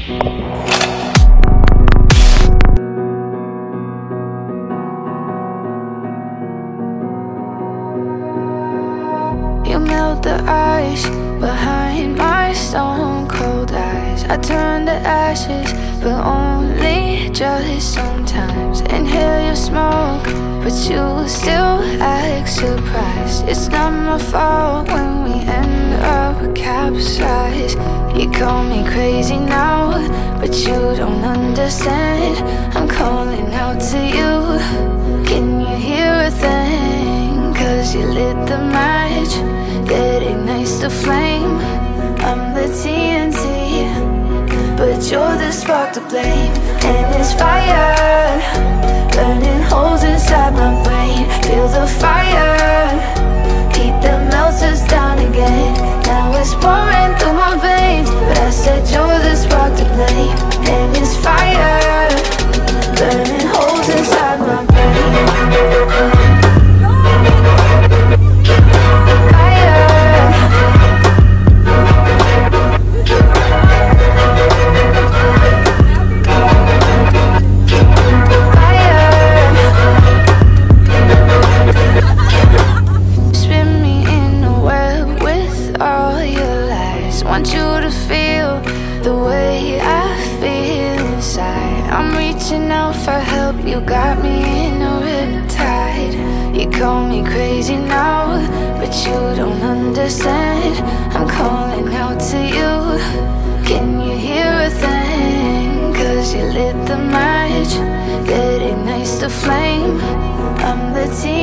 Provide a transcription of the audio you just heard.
You melt the ice behind my stone cold eyes. I turn to ashes, but only just sometimes. Inhale your smoke, but you still act surprised. It's not my fault when we end up capsized. You call me crazy now, but you don't understand. I'm calling out to you. Can you hear a thing? 'Cause you lit the match that ignites the flame. I'm the TNT, but you're the spark to blame. And it's fire, burning holes inside my brain. Feel the fire, heat that melts us down again. Now it's pouring through my veins, but I said you're the spark to blame. And it's fire, burning holes inside my brain. Want you to feel the way I feel inside. I'm reaching out for help, you got me in a riptide. You call me crazy now, but you don't understand. I'm calling out to you. Can you hear a thing? 'Cause you lit the match that ignites the flame. I'm the team.